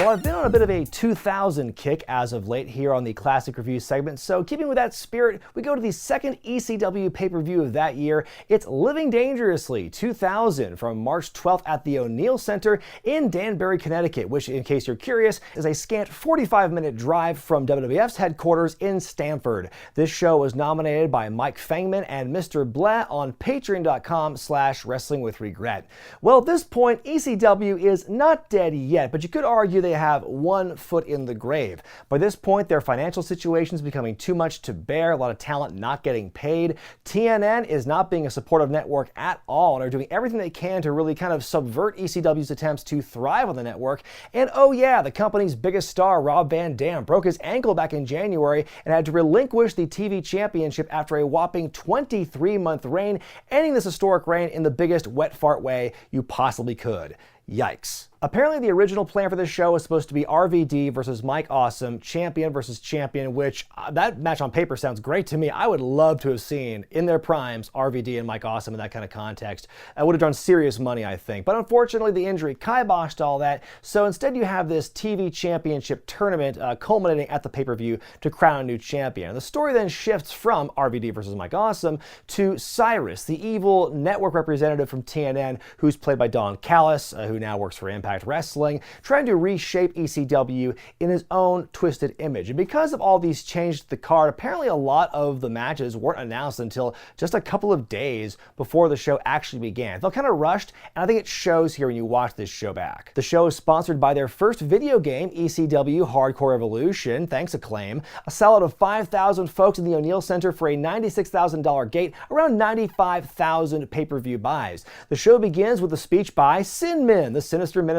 Well, I've been on a bit of a 2000 kick as of late here on the Classic Review segment, so keeping with that spirit, we go to the second ECW pay-per-view of that year. It's Living Dangerously 2000 from March 12th at the O'Neill Center in Danbury, Connecticut, which, in case you're curious, is a scant 45-minute drive from WWF's headquarters in Stamford. This show was nominated by Mike Fangman and Mr. Blah on patreon.com/wrestlingwithregret. Well, at this point, ECW is not dead yet, but you could argue they have one foot in the grave. By this point, their financial situation is becoming too much to bear, a lot of talent not getting paid. TNN is not being a supportive network at all and are doing everything they can to really kind of subvert ECW's attempts to thrive on the network. And oh yeah, the company's biggest star, Rob Van Dam, broke his ankle back in January and had to relinquish the TV championship after a whopping 23-month reign, ending this historic reign in the biggest wet fart way you possibly could. Yikes. Apparently the original plan for this show was supposed to be RVD versus Mike Awesome, champion versus champion, which that match on paper sounds great to me. I would love to have seen, in their primes, RVD and Mike Awesome in that kind of context. I would have drawn serious money, I think. But unfortunately, the injury kiboshed all that, so instead you have this TV championship tournament culminating at the pay-per-view to crown a new champion. And the story then shifts from RVD versus Mike Awesome to Cyrus, the evil network representative from TNN, who's played by Don Callis, who now works for Impact Wrestling, trying to reshape ECW in his own twisted image. And because of all these changes to the card, apparently a lot of the matches weren't announced until just a couple of days before the show actually began. It felt kind of rushed, and I think it shows here when you watch this show back. The show is sponsored by their first video game, ECW Hardcore Evolution, thanks Acclaim. A solid of 5,000 folks in the O'Neill Center for a $96,000 gate, around 95,000 pay-per-view buys. The show begins with a speech by Sandman, the Sinister Minister.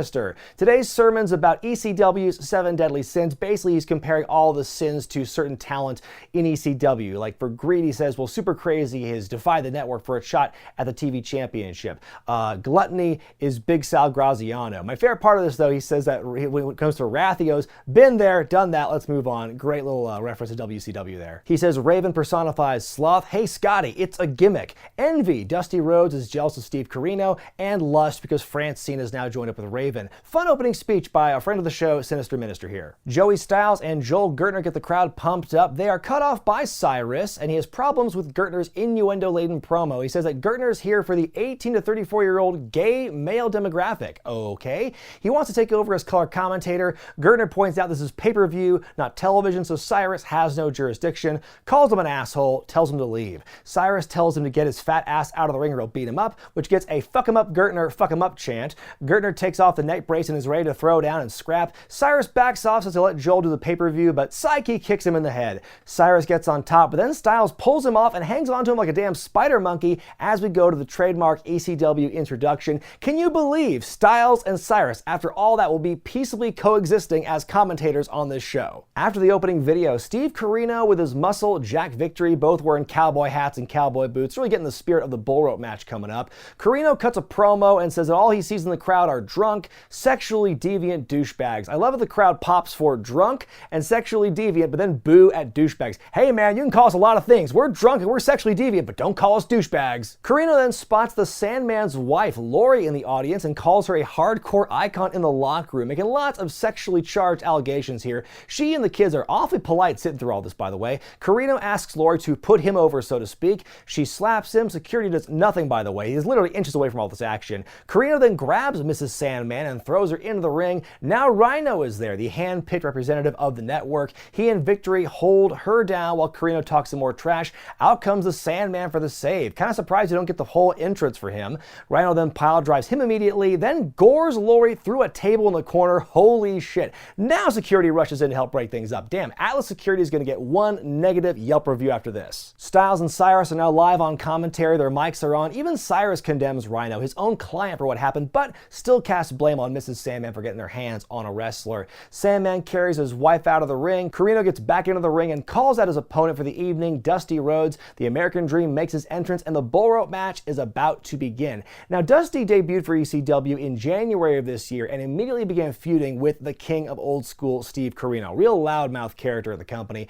Today's sermon's about ECW's 7 deadly sins. Basically, he's comparing all the sins to certain talent in ECW. Like for Greed, he says, well, Super Crazy has defied the network for a shot at the TV championship. Gluttony is Big Sal Graziano. My favorite part of this, though, he says that when it comes to Wrath, he goes, been there, done that, let's move on. Great little reference to WCW there. He says Raven personifies Sloth. Hey, Scotty, it's a gimmick. Envy, Dusty Rhodes is jealous of Steve Corino, and Lust because Francine has now joined up with Raven. Fun opening speech by a friend of the show, Sinister Minister here. Joey Styles and Joel Gertner get the crowd pumped up. They are cut off by Cyrus, and he has problems with Gertner's innuendo-laden promo. He says that Gertner is here for the 18 to 34-year-old gay male demographic. Okay. He wants to take over as color commentator. Gertner points out this is pay-per-view, not television, so Cyrus has no jurisdiction, calls him an asshole, tells him to leave. Cyrus tells him to get his fat ass out of the ring or he'll beat him up, which gets a fuck him up Gertner, fuck him up chant. Gertner takes off the neck brace and is ready to throw down and scrap. Cyrus backs off so to let Joel do the pay-per-view, but Psyche kicks him in the head. Cyrus gets on top, but then Styles pulls him off and hangs onto him like a damn spider monkey as we go to the trademark ECW introduction. Can you believe Styles and Cyrus, after all that, will be peaceably coexisting as commentators on this show? After the opening video, Steve Corino with his muscle, Jack Victory, both wearing cowboy hats and cowboy boots, really getting the spirit of the Bullrope match coming up. Corino cuts a promo and says that all he sees in the crowd are drunk, sexually deviant douchebags. I love how the crowd pops for drunk and sexually deviant, but then boo at douchebags. Hey man, you can call us a lot of things. We're drunk and we're sexually deviant, but don't call us douchebags. Corino then spots the Sandman's wife, Lori, in the audience and calls her a hardcore icon in the locker room, making lots of sexually charged allegations here. She and the kids are awfully polite sitting through all this, by the way. Corino asks Lori to put him over, so to speak. She slaps him. Security does nothing, by the way. He's literally inches away from all this action. Corino then grabs Mrs. Sandman and throws her into the ring. Now Rhino is there, the hand-picked representative of the network. He and Victory hold her down while Corino talks some more trash. Out comes the Sandman for the save. Kind of surprised you don't get the whole entrance for him. Rhino then pile drives him immediately, then gores Lori through a table in the corner. Holy shit. Now security rushes in to help break things up. Damn, Atlas Security is going to get one negative Yelp review after this. Styles and Cyrus are now live on commentary. Their mics are on. Even Cyrus condemns Rhino, his own client, for what happened, but still casts blame on Mrs. Sandman for getting their hands on a wrestler. Sandman carries his wife out of the ring. Corino gets back into the ring and calls out his opponent for the evening, Dusty Rhodes. The American Dream makes his entrance and the Bullrope match is about to begin. Now, Dusty debuted for ECW in January of this year and immediately began feuding with the king of old school, Steve Corino. Real loudmouth character of the company.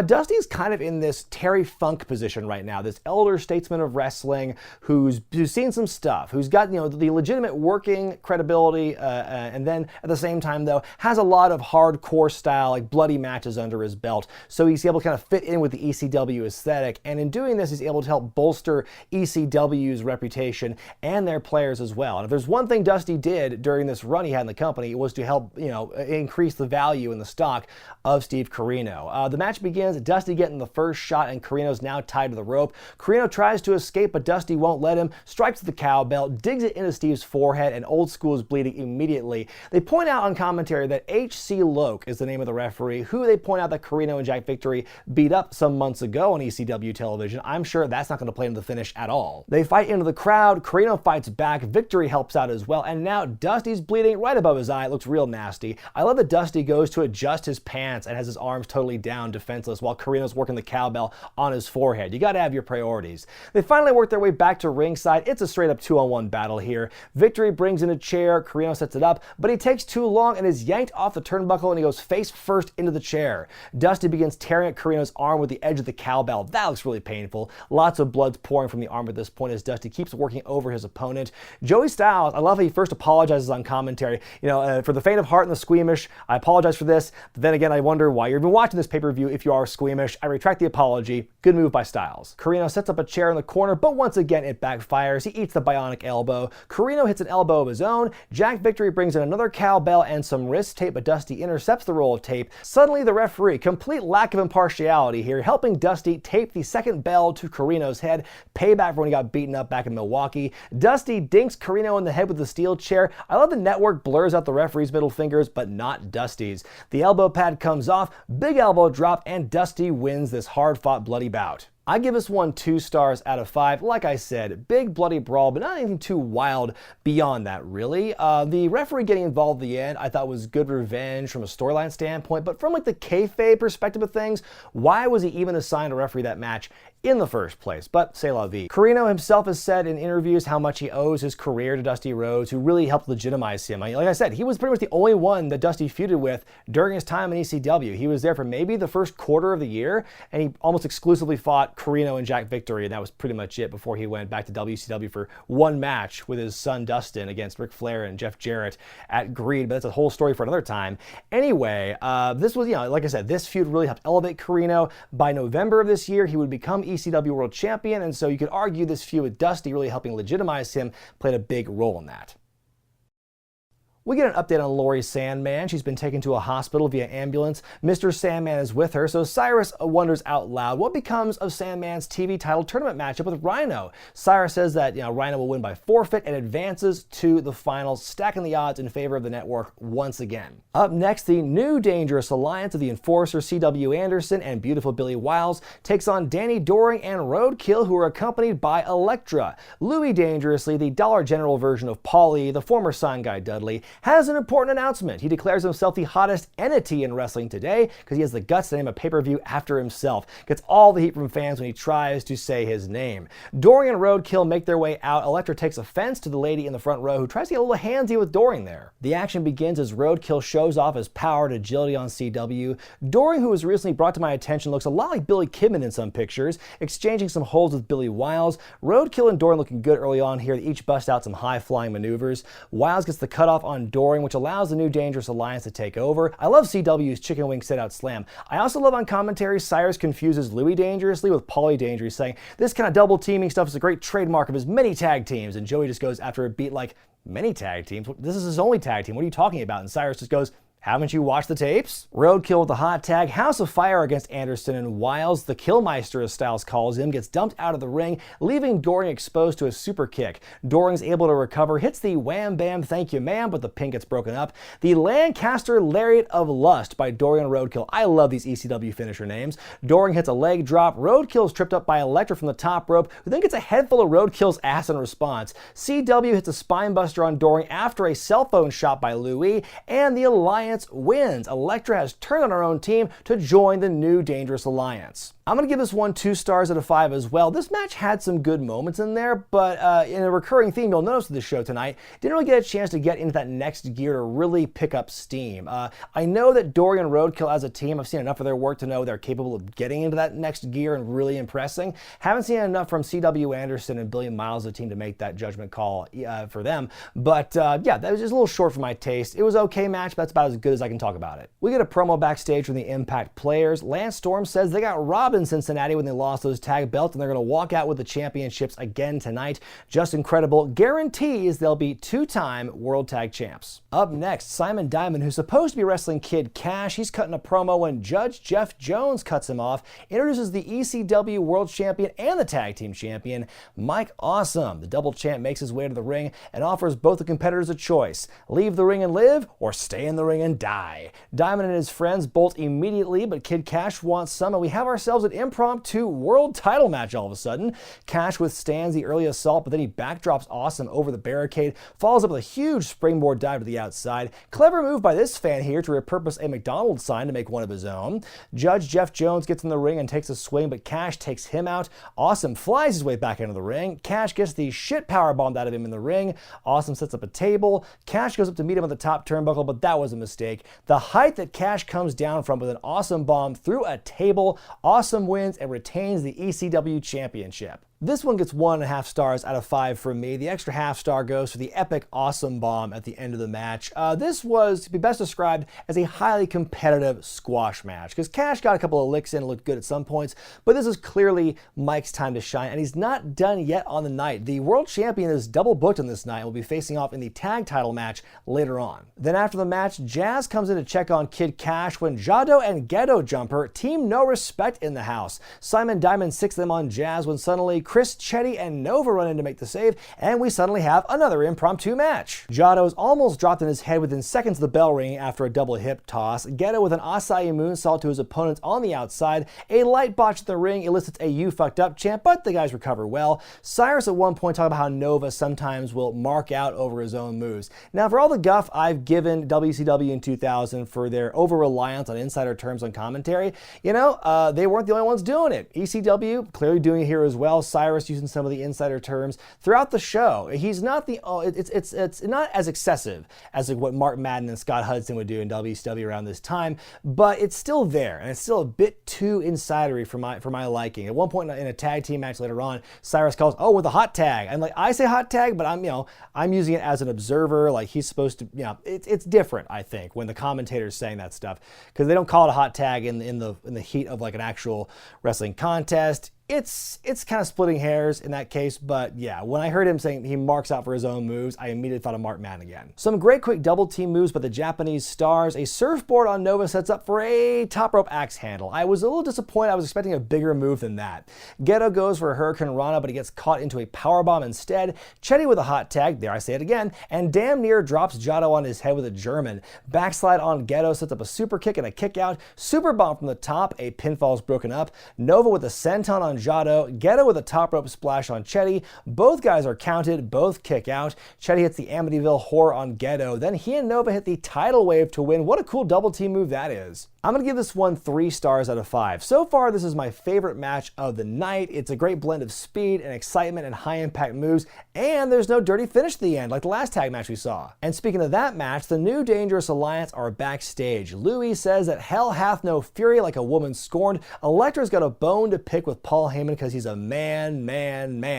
Dusty's kind of in this Terry Funk position right now, this elder statesman of wrestling who's seen some stuff, who's got, the legitimate working in-ring credibility, and then at the same time, though, has a lot of hardcore style, like bloody matches under his belt. So he's able to kind of fit in with the ECW aesthetic, and in doing this, he's able to help bolster ECW's reputation and their players as well. And if there's one thing Dusty did during this run he had in the company, it was to help, increase the value in the stock of Steve Corino. The match begins, Dusty getting the first shot, and Corino's now tied to the rope. Corino tries to escape, but Dusty won't let him, strikes the cowbell, digs it into Steve's forehead, and Old School is bleeding immediately. They point out on commentary that H.C. Loke is the name of the referee, who they point out that Corino and Jack Victory beat up some months ago on ECW television. I'm sure that's not going to play into the finish at all. They fight into the crowd, Corino fights back, Victory helps out as well, and now Dusty's bleeding right above his eye. It looks real nasty. I love that Dusty goes to adjust his pants and has his arms totally down, defenseless, while Corino's working the cowbell on his forehead. You gotta have your priorities. They finally work their way back to ringside. It's a straight up 2-on-1 battle here. Victory brings in a chair, Corino sets it up, but he takes too long and is yanked off the turnbuckle, and he goes face first into the chair. Dusty begins tearing at Corino's arm with the edge of the cowbell. That looks really painful. Lots of blood's pouring from the arm at this point as Dusty keeps working over his opponent. Joey Styles, I love how he first apologizes on commentary. For the faint of heart and the squeamish, I apologize for this, but then again, I wonder why you're even watching this pay-per-view if you are squeamish. I retract the apology. Good move by Styles. Corino sets up a chair in the corner, but once again, it backfires. He eats the bionic elbow. Corino hits an elbow of his own. Jack Victory brings in another cowbell and some wrist tape, but Dusty intercepts the roll of tape. Suddenly, the referee, complete lack of impartiality here, helping Dusty tape the second bell to Corino's head. Payback for when he got beaten up back in Milwaukee. Dusty dinks Corino in the head with the steel chair. I love the network blurs out the referee's middle fingers, but not Dusty's. The elbow pad comes off, big elbow drop, and Dusty wins this hard-fought bloody bout. I give this one 2 stars out of 5. Like I said, big bloody brawl, but not anything too wild beyond that, really. The referee getting involved at the end, I thought was good revenge from a storyline standpoint, but from like the kayfabe perspective of things, why was he even assigned to referee that match in the first place? But c'est la vie. Corino himself has said in interviews how much he owes his career to Dusty Rhodes, who really helped legitimize him. Like I said, he was pretty much the only one that Dusty feuded with during his time in ECW. He was there for maybe the first quarter of the year, and he almost exclusively fought Corino and Jack Victory, and that was pretty much it before he went back to WCW for one match with his son Dustin against Ric Flair and Jeff Jarrett at Greed, but that's a whole story for another time. Anyway, this was, like I said, this feud really helped elevate Corino. By November of this year, he would become ECW World Champion, and so you could argue this feud with Dusty really helping legitimize him played a big role in that. We get an update on Lori Sandman. She's been taken to a hospital via ambulance. Mr. Sandman is with her, so Cyrus wonders out loud what becomes of Sandman's TV title tournament matchup with Rhino. Cyrus says that Rhino will win by forfeit and advances to the finals, stacking the odds in favor of the network once again. Up next, the new Dangerous Alliance of the Enforcer C.W. Anderson and Beautiful Billy Wiles takes on Danny Doring and Roadkill, who are accompanied by Elektra. Louis Dangerously, the Dollar General version of Paulie, the former sign guy Dudley, has an important announcement. He declares himself the hottest entity in wrestling today because he has the guts to name a pay-per-view after himself. Gets all the heat from fans when he tries to say his name. Doring and Roadkill make their way out. Elektra takes offense to the lady in the front row who tries to get a little handsy with Doring there. The action begins as Roadkill shows off his power and agility on CW. Doring, who was recently brought to my attention, looks a lot like Billy Kidman in some pictures, exchanging some holds with Billy Wiles. Roadkill and Doring looking good early on here. They each bust out some high-flying maneuvers. Wiles gets the cutoff on Doring, which allows the new Dangerous Alliance to take over. I love CW's chicken wing sit-out slam. I also love on commentary Cyrus confuses Louis Dangerously with Paulie Dangerously, saying this kind of double teaming stuff is a great trademark of his many tag teams, and Joey just goes after a beat like, many tag teams? This is his only tag team. What are you talking about? And Cyrus just goes, haven't you watched the tapes? Roadkill with the hot tag, House of Fire against Anderson and Wiles. The Killmeister, as Styles calls him, gets dumped out of the ring, leaving Doring exposed to a super kick. Doring's able to recover, hits the wham bam thank you ma'am, but the pin gets broken up. The Lancaster Lariat of Lust by Doring and Roadkill. I love these ECW finisher names. Doring hits a leg drop. Roadkill is tripped up by Elektra from the top rope, who then gets a head full of Roadkill's ass in response. CW hits a spine buster on Doring after a cell phone shot by Louis, and the Alliance Alliance wins. Elektra has turned on her own team to join the new Dangerous Alliance. I'm going to give this one 2 stars out of 5 as well. This match had some good moments in there, but in a recurring theme you'll notice with the show tonight, didn't really get a chance to get into that next gear to really pick up steam. I know that Doring and Roadkill as a team, I've seen enough of their work to know they're capable of getting into that next gear and really impressing. Haven't seen enough from C.W. Anderson and Billy Miles, the team, to make that judgment call for them. But yeah, that was just a little short for my taste. It was an okay match, but that's about as good as I can talk about it. We get a promo backstage from the Impact players. Lance Storm says they got robbed in Cincinnati when they lost those tag belts, and they're going to walk out with the championships again tonight. Just incredible. Guarantees they'll be 2-time World Tag Champs. Up next, Simon Diamond, who's supposed to be wrestling Kid Kash, he's cutting a promo when Judge Jeff Jones cuts him off, introduces the ECW World Champion and the Tag Team Champion, Mike Awesome. The double champ makes his way to the ring and offers both the competitors a choice: leave the ring and live, or stay in the ring and die. Diamond and his friends bolt immediately, but Kid Kash wants some, and we have ourselves an impromptu world title match all of a sudden. Kash withstands the early assault, but then he backdrops Awesome over the barricade, follows up with a huge springboard dive to the outside. Clever move by this fan here to repurpose a McDonald's sign to make one of his own. Judge Jeff Jones gets in the ring and takes a swing, but Kash takes him out. Awesome flies his way back into the ring. Kash gets the shit powerbombed out of him in the ring. Awesome sets up a table. Kash goes up to meet him at the top turnbuckle, but that was a mistake. The height that Kash comes down from with an Awesome bomb through a table. Awesome wins and retains the ECW Championship. This one gets 1.5 stars out of 5 from me. The extra half star goes for the epic Awesome bomb at the end of the match. This was to be best described as a highly competitive squash match, because Kash got a couple of licks in and looked good at some points, but this is clearly Mike's time to shine, and he's not done yet on the night. The world champion is double booked on this night and will be facing off in the tag title match later on. Then after the match, Jazz comes in to check on Kid Kash when Jado and Gedo jumper. Team No Respect in the house. Simon Diamond sicks them on Jazz when suddenly Chris, Chetti, and Nova run in to make the save, and we suddenly have another impromptu match. Jado's almost dropped in his head within seconds of the bell ringing after a double hip toss. Gedo with an Asai moonsault to his opponents on the outside. A light botch in the ring elicits a "you fucked up" chant, but the guys recover well. Cyrus at one point talked about how Nova sometimes will mark out over his own moves. Now, for all the guff I've given WCW in 2000 for their over-reliance on insider terms on commentary, you know, they weren't the only ones doing it. ECW clearly doing it here as well. Cyrus using some of the insider terms throughout the show. He's not the it's not as excessive as like what Mark Madden and Scott Hudson would do in WCW around this time, but it's still there, and it's still a bit too insidery for my liking. At one point in a tag team match later on, Cyrus calls, "Oh, with a hot tag." I'm like, I say hot tag, but I'm using it as an observer. Like, he's supposed to, it's different, I think, when the commentator's saying that stuff, because they don't call it a hot tag in the heat of like an actual wrestling contest. It's kind of splitting hairs in that case, but yeah, when I heard him saying he marks out for his own moves, I immediately thought of Mark Madden again. Some great quick double team moves by the Japanese stars. A surfboard on Nova sets up for a top rope axe handle. I was a little disappointed. I was expecting a bigger move than that. Gedo goes for a Hurricane Rana, but he gets caught into a powerbomb instead. Chetti with a hot tag, there I say it again, and damn near drops Jado on his head with a German. Backslide on Gedo sets up a super kick and a kick out. Super bomb from the top, a pinfall is broken up. Nova with a senton on Jado, Gedo with a top rope splash on Chetti. Both guys are counted, both kick out. Chetti hits the Amityville Horror on Gedo. Then he and Nova hit the tidal wave to win. What a cool double team move that is. I'm going to give this one 3 stars out of 5. So far, this is my favorite match of the night. It's a great blend of speed and excitement and high impact moves, and there's no dirty finish at the end like the last tag match we saw. And speaking of that match, the new Dangerous Alliance are backstage. Louis says that hell hath no fury like a woman scorned. Elektra's got a bone to pick with Paul Heyman because he's a man,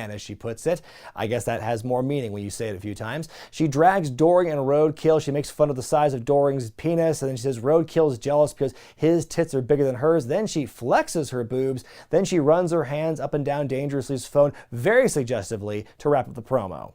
as she puts it. I guess that has more meaning when you say it a few times. She drags Doring and Roadkill. She makes fun of the size of Doring's penis, and then she says Roadkill's jealous because his tits are bigger than hers. Then she flexes her boobs. Then she runs her hands up and down Dangerously's phone very suggestively to wrap up the promo.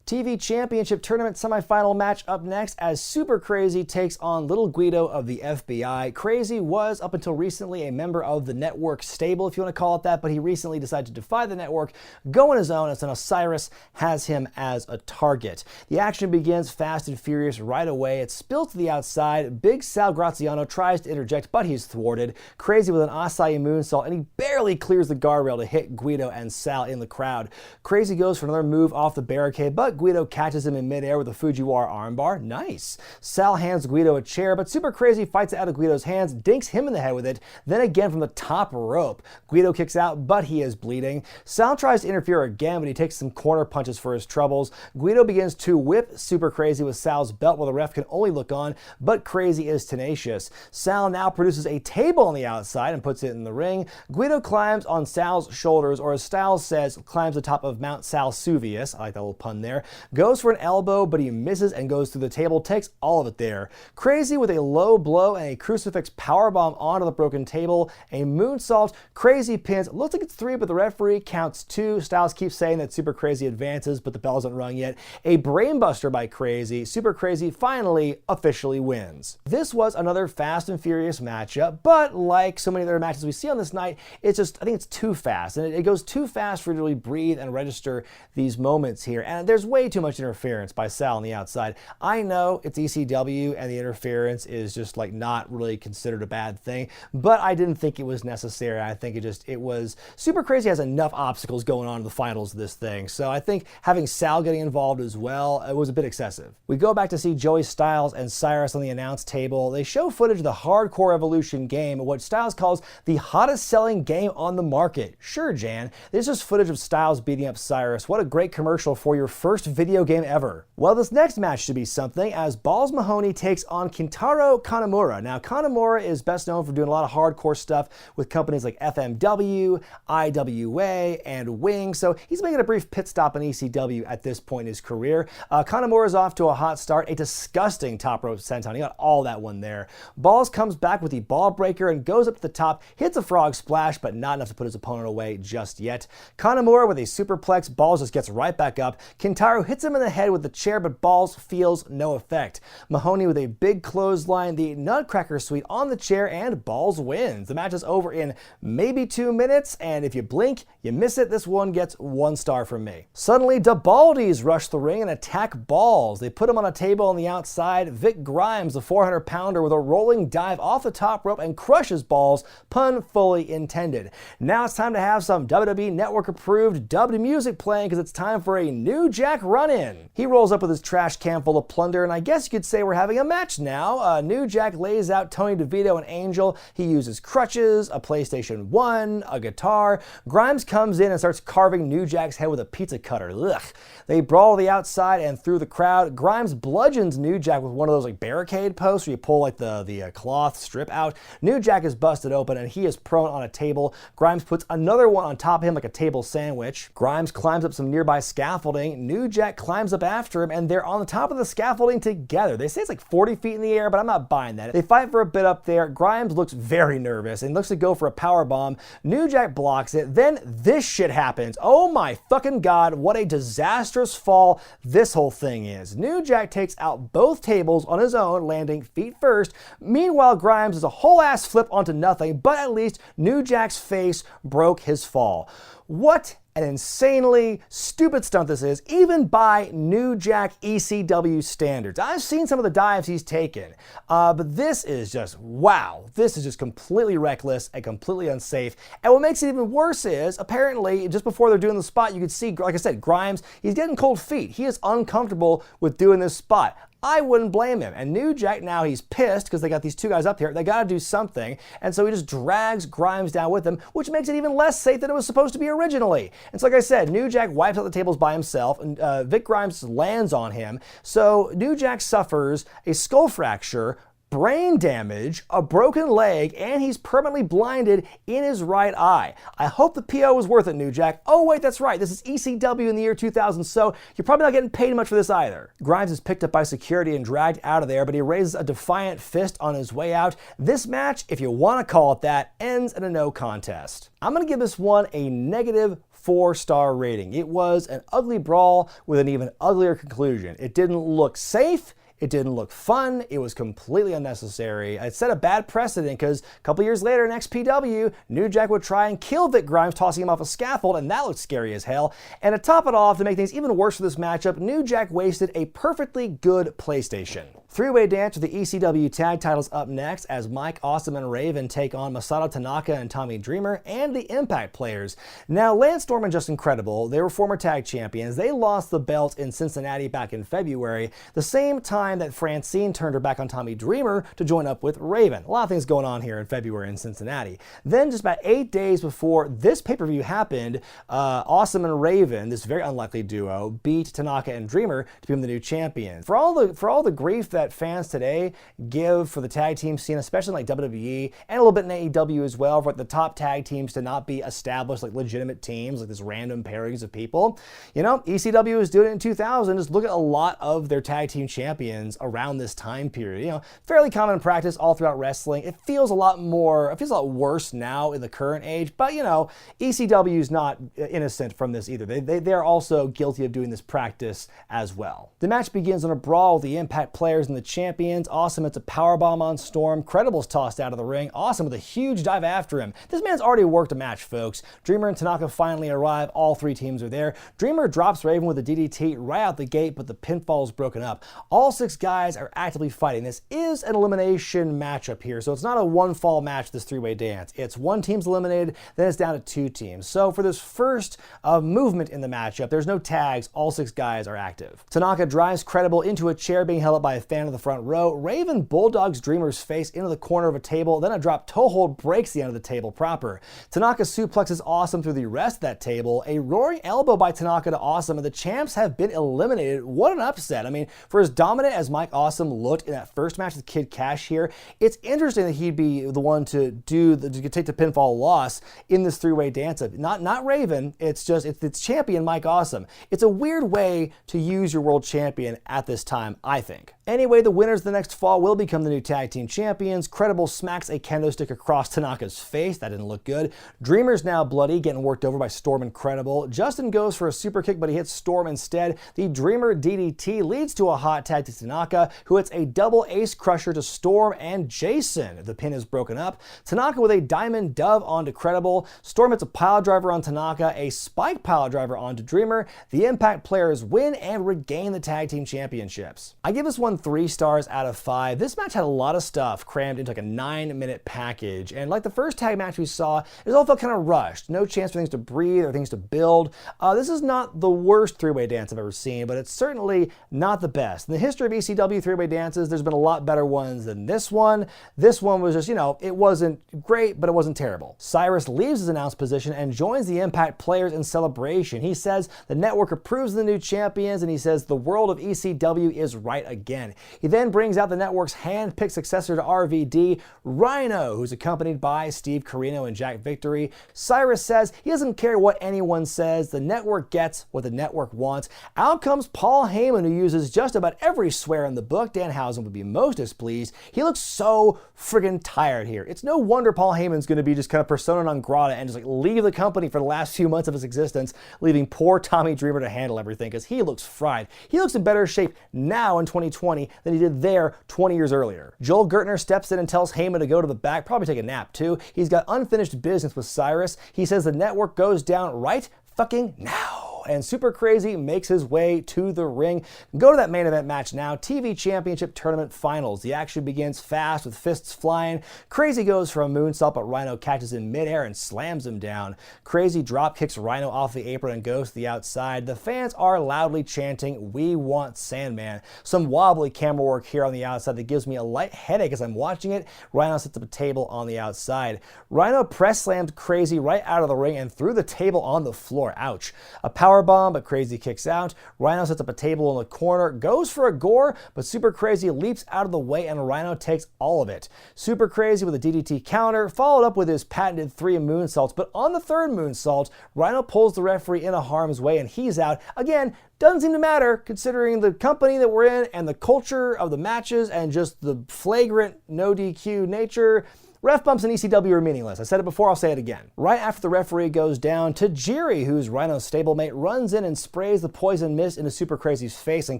TV Championship Tournament semifinal match up next as Super Crazy takes on Little Guido of the FBI. Crazy was, up until recently, a member of the network stable, if you want to call it that, but he recently decided to defy the network, go on his own, and so now Cyrus has him as a target. The action begins fast and furious right away. It spills to the outside. Big Sal Graziano tries to interject, but he's thwarted. Crazy with an Asai moonsault, and he barely clears the guardrail to hit Guido and Sal in the crowd. Crazy goes for another move off the barricade, but but Guido catches him in midair with a Fujiwara armbar. Nice. Sal hands Guido a chair, but Super Crazy fights it out of Guido's hands, dinks him in the head with it, then again from the top rope. Guido kicks out, but he is bleeding. Sal tries to interfere again, but he takes some corner punches for his troubles. Guido begins to whip Super Crazy with Sal's belt while the ref can only look on, but Crazy is tenacious. Sal now produces a table on the outside and puts it in the ring. Guido climbs on Sal's shoulders, or as Styles says, climbs the top of Mount Salsuvius. I like that little pun there. Goes for an elbow, but he misses and goes through the table, takes all of it there. Crazy with a low blow and a crucifix powerbomb onto the broken table. A moonsault. Crazy pins. Looks like it's 3, but the referee counts 2. Styles keeps saying that Super Crazy advances, but the bell hasn't rung yet. A brainbuster by Crazy. Super Crazy finally officially wins. This was another Fast and Furious matchup, but like so many other matches we see on this night, I think it's too fast, and it goes too fast for you to really breathe and register these moments here, and there's way too much interference by Sal on the outside. I know it's ECW, and the interference is just like not really considered a bad thing, but I didn't think it was necessary. I think it was Super Crazy has enough obstacles going on in the finals of this thing, so I think having Sal getting involved as well, it was a bit excessive. We go back to see Joey Styles and Cyrus on the announce table. They show footage of the Hardcore Evolution game, what Styles calls the hottest selling game on the market. Sure, Jan, this is footage of Styles beating up Cyrus. What a great commercial for your first video game ever. Well, this next match should be something, as Balls Mahoney takes on Kintaro Kanemura. Now, Kanemura is best known for doing a lot of hardcore stuff with companies like FMW, IWA, and Wing, so he's making a brief pit stop in ECW at this point in his career. Kanemura is off to a hot start, a disgusting top rope senton. He got all that one there. Balls comes back with the ball breaker and goes up to the top, hits a frog splash, but not enough to put his opponent away just yet. Kanemura with a superplex. Balls just gets right back up. Kintaro hits him in the head with the chair, but Balls feels no effect. Mahoney with a big clothesline, the Nutcracker Suite on the chair, and Balls wins. The match is over in maybe 2 minutes, and if you blink, you miss it. This one gets 1 star from me. Suddenly, the Baldies rush the ring and attack Balls. They put him on a table on the outside. Vic Grimes, the 400-pounder, with a rolling dive off the top rope and crushes Balls, pun fully intended. Now it's time to have some WWE Network approved dubbed music playing, because it's time for a New Jack run-in. He rolls up with his trash can full of plunder, and I guess you could say we're having a match now. New Jack lays out Tony DeVito and Angel. He uses crutches, a PlayStation 1, a guitar. Grimes comes in and starts carving New Jack's head with a pizza cutter. Ugh. They brawl to the outside and through the crowd. Grimes bludgeons New Jack with one of those like barricade posts where you pull like the cloth strip out. New Jack is busted open and he is prone on a table. Grimes puts another one on top of him like a table sandwich. Grimes climbs up some nearby scaffolding. New Jack climbs up after him and they're on the top of the scaffolding together. They say it's like 40 feet in the air, but I'm not buying that. They fight for a bit up there. Grimes looks very nervous and looks to go for a power bomb. New Jack blocks it. Then this shit happens. Oh my fucking god, what a disastrous fall this whole thing is. New Jack takes out both tables on his own, landing feet first. Meanwhile, Grimes does a whole ass flip onto nothing, but at least New Jack's face broke his fall. What an insanely stupid stunt this is, even by New Jack ECW standards. I've seen some of the dives he's taken, but this is just, wow. This is just completely reckless and completely unsafe. And what makes it even worse is, apparently, just before they're doing the spot, you could see, like I said, Grimes, he's getting cold feet. He is uncomfortable with doing this spot. I wouldn't blame him. And New Jack, now he's pissed because they got these two guys up here. They got to do something. And so he just drags Grimes down with him, which makes it even less safe than it was supposed to be originally. And so like I said, New Jack wipes out the tables by himself, and Vic Grimes lands on him. So New Jack suffers a skull fracture, brain damage, a broken leg, and he's permanently blinded in his right eye. I hope the PO was worth it, New Jack. Oh wait, that's right, this is ECW in the year 2000, so you're probably not getting paid much for this either. Grimes is picked up by security and dragged out of there, but he raises a defiant fist on his way out. This match, if you want to call it that, ends in a no contest. I'm going to give this one a negative 4-star rating. It was an ugly brawl with an even uglier conclusion. It didn't look safe. It didn't look fun. It was completely unnecessary. It set a bad precedent because a couple years later in XPW, New Jack would try and kill Vic Grimes, tossing him off a scaffold, and that looked scary as hell. And to top it off, to make things even worse for this matchup, New Jack wasted a perfectly good PlayStation. Three-way dance with the ECW tag titles up next as Mike Awesome and Raven take on Masato, Tanaka, and Tommy Dreamer and the Impact players. Now, Lance Storm and Justin Credible, they were former tag champions. They lost the belt in Cincinnati back in February, the same time that Francine turned her back on Tommy Dreamer to join up with Raven. A lot of things going on here in February in Cincinnati. Then, just about 8 days before this pay-per-view happened, Awesome and Raven, this very unlikely duo, beat Tanaka and Dreamer to become the new champions. For all the grief that fans today give for the tag team scene, especially like WWE and a little bit in AEW as well, for the top tag teams to not be established like legitimate teams, like this random pairings of people. You know, ECW was doing it in 2000. Just look at a lot of their tag team champions around this time period. You know, fairly common practice all throughout wrestling. It feels a lot worse now in the current age, but you know, ECW is not innocent from this either. They're also guilty of doing this practice as well. The match begins on a brawl with the Impact players and the champions. Awesome hits a powerbomb on Storm. Credible's tossed out of the ring. Awesome with a huge dive after him. This man's already worked a match, folks. Dreamer and Tanaka finally arrive. All three teams are there. Dreamer drops Raven with a DDT right out the gate, but the pinfall is broken up. All 6 guys are actively fighting. This is an elimination matchup here, so it's not a one-fall match, this three-way dance. It's one team's eliminated, then it's down to 2 teams. So for this first movement in the matchup, there's no tags. All 6 guys are active. Tanaka drives Credible into a chair being held up by a fan of the front row. Raven bulldogs Dreamer's face into the corner of a table, then a drop toe hold breaks the end of the table proper. Tanaka suplexes Awesome through the rest of that table. A roaring elbow by Tanaka to Awesome, and the champs have been eliminated. What an upset. I mean, for as dominant as Mike Awesome looked in that first match with Kid Kash here, it's interesting that he'd be the one to take the pinfall loss in this three-way dance-up. Not Raven, it's champion Mike Awesome. It's a weird way to use your world champion at this time, I think. Anyway, the winners the next fall will become the new tag team champions. Credible smacks a kendo stick across Tanaka's face. That didn't look good. Dreamer's now bloody, getting worked over by Storm and Credible. Justin goes for a super kick, but he hits Storm instead. The Dreamer DDT leads to a hot tag to Tanaka, who hits a double ace crusher to Storm and Jason. The pin is broken up. Tanaka with a diamond dove onto Credible. Storm hits a pile driver on Tanaka, a spike pile driver onto Dreamer. The Impact players win and regain the tag team championships. I give this one 3 stars out of 5. This match had a lot of stuff crammed into like a 9-minute package, and like the first tag match we saw, it all felt kind of rushed. No chance for things to breathe or things to build. This is not the worst three-way dance I've ever seen, but it's certainly not the best. In the history of ECW three-way dances, there's been a lot better ones than this one. This one was just, you know, it wasn't great, but it wasn't terrible. Cyrus leaves his announced position and joins the Impact players in celebration. He says the network approves of the new champions, and he says the world of ECW is right again. He then brings out the network's hand-picked successor to RVD, Rhino, who's accompanied by Steve Corino and Jack Victory. Cyrus says he doesn't care what anyone says. The network gets what the network wants. Out comes Paul Heyman, who uses just about every swear in the book. Danhausen would be most displeased. He looks so friggin' tired here. It's no wonder Paul Heyman's going to be just kind of persona non grata and just like leave the company for the last few months of his existence, leaving poor Tommy Dreamer to handle everything, because he looks fried. He looks in better shape now in 2020 than he did there 20 years earlier. Joel Gertner steps in and tells Heyman to go to the back, probably take a nap too. He's got unfinished business with Cyrus. He says the network goes down right fucking now. And Super Crazy makes his way to the ring. Go to that main event match now. TV Championship Tournament Finals. The action begins fast with fists flying. Crazy goes for a moonsault, but Rhino catches in midair and slams him down. Crazy drop kicks Rhino off the apron and goes to the outside. The fans are loudly chanting, "We want Sandman." Some wobbly camera work here on the outside that gives me a light headache as I'm watching it. Rhino sets up a table on the outside. Rhino press slammed Crazy right out of the ring and threw the table on the floor. Ouch. A powerbomb, but Crazy kicks out. Rhino sets up a table in the corner, goes for a gore, but Super Crazy leaps out of the way and Rhino takes all of it. Super Crazy with a DDT counter, followed up with his patented 3 moonsaults, but on the 3rd moonsault, Rhino pulls the referee into harm's way and he's out. Again, doesn't seem to matter considering the company that we're in and the culture of the matches and just the flagrant no DQ nature. Ref bumps in ECW are meaningless. I said it before, I'll say it again. Right after the referee goes down, Tajiri, who's Rhino's stablemate, runs in and sprays the poison mist into Super Crazy's face and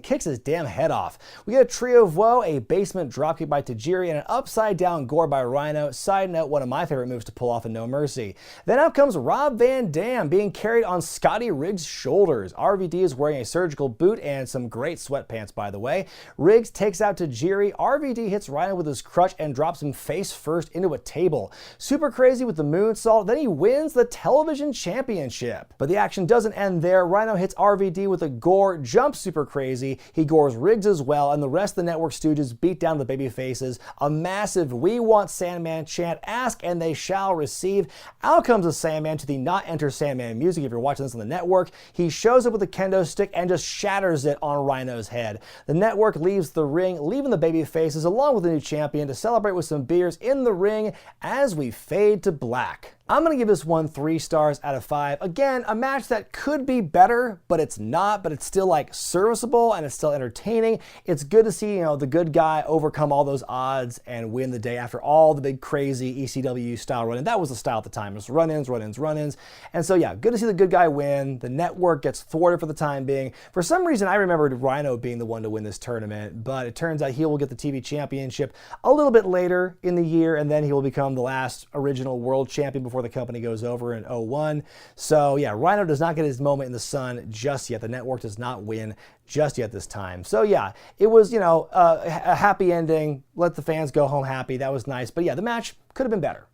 kicks his damn head off. We get a trio of woe, a basement dropkick by Tajiri, and an upside down gore by Rhino. Side note, one of my favorite moves to pull off in No Mercy. Then out comes Rob Van Dam being carried on Scotty Riggs' shoulders. RVD is wearing a surgical boot and some great sweatpants, by the way. Riggs takes out Tajiri. RVD hits Rhino with his crutch and drops him face first into a table. Super Crazy with the moonsault, then he wins the television championship. But the action doesn't end there. Rhino hits RVD with a gore, jumps Super Crazy. He gores Riggs as well, and the rest of the network stooges beat down the baby faces. A massive "We Want Sandman" chant. Ask and they shall receive. Out comes the Sandman to the Not Enter Sandman music if you're watching this on the network. He shows up with a kendo stick and just shatters it on Rhino's head. The network leaves the ring, leaving the baby faces along with the new champion to celebrate with some beers in the ring as we fade to black. I'm going to give this one 3 stars out of 5. Again, a match that could be better, but it's not, but it's still like serviceable and it's still entertaining. It's good to see, the good guy overcome all those odds and win the day after all the big crazy ECW style run-in. That was the style at the time. It was run-ins, run-ins, run-ins. And so yeah, good to see the good guy win. The network gets thwarted for the time being. For some reason, I remembered Rhino being the one to win this tournament, but it turns out he will get the TV championship a little bit later in the year, and then he will become the last original world champion before the company goes over in 01. So yeah, Rhino does not get his moment in the sun just yet. The network does not win just yet this time. So yeah, it was, a happy ending. Let the fans go home happy. That was nice. But yeah, the match could have been better.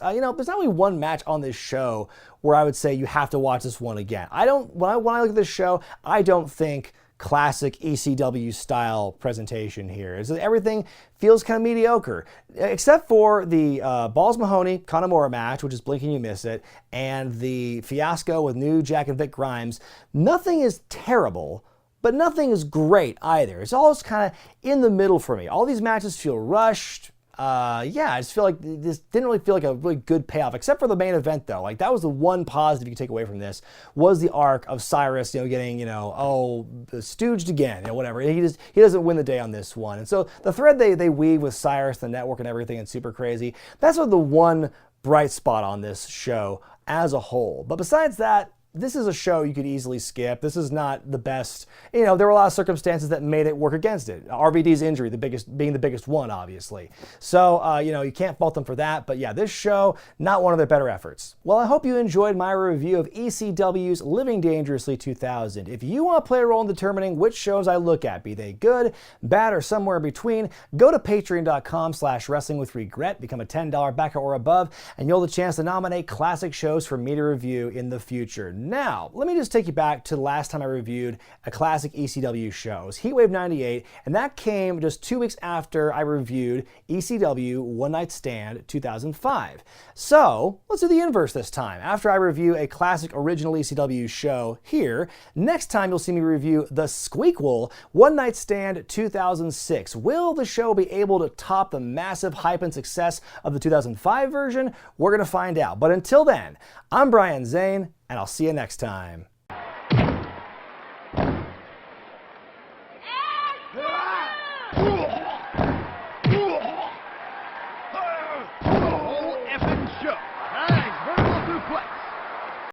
There's not only one match on this show where I would say you have to watch this one again. When I look at this show, I don't think classic ECW style presentation here. Everything feels kind of mediocre, except for the Balls Mahoney Kanemura match, which is blink and you miss it, and the fiasco with New Jack and Vic Grimes. Nothing is terrible, but nothing is great either. It's all just kind of in the middle for me. All these matches feel rushed. I just feel like this didn't really feel like a really good payoff, except for the main event though. Like that was the one positive you could take away from this, was the arc of Cyrus, getting, stooged again, whatever. He doesn't win the day on this one. And so the thread they weave with Cyrus, the network and everything, and Super Crazy, that's sort of the one bright spot on this show as a whole. But besides that, this is a show you could easily skip. This is not the best. There were a lot of circumstances that made it work against it. RVD's injury, being the biggest one, obviously. So, you can't fault them for that. But yeah, this show, not one of their better efforts. Well, I hope you enjoyed my review of ECW's Living Dangerously 2000. If you want to play a role in determining which shows I look at, be they good, bad, or somewhere in between, go to patreon.com/wrestlingwithregret, become a $10 backer or above, and you'll have the chance to nominate classic shows for me to review in the future. Now, let me just take you back to the last time I reviewed a classic ECW show. It was Heatwave 98, and that came just 2 weeks after I reviewed ECW One Night Stand 2005. So, let's do the inverse this time. After I review a classic original ECW show here, next time you'll see me review the Squeakquel One Night Stand 2006. Will the show be able to top the massive hype and success of the 2005 version? We're going to find out. But until then, I'm Brian Zane, and I'll see you next time.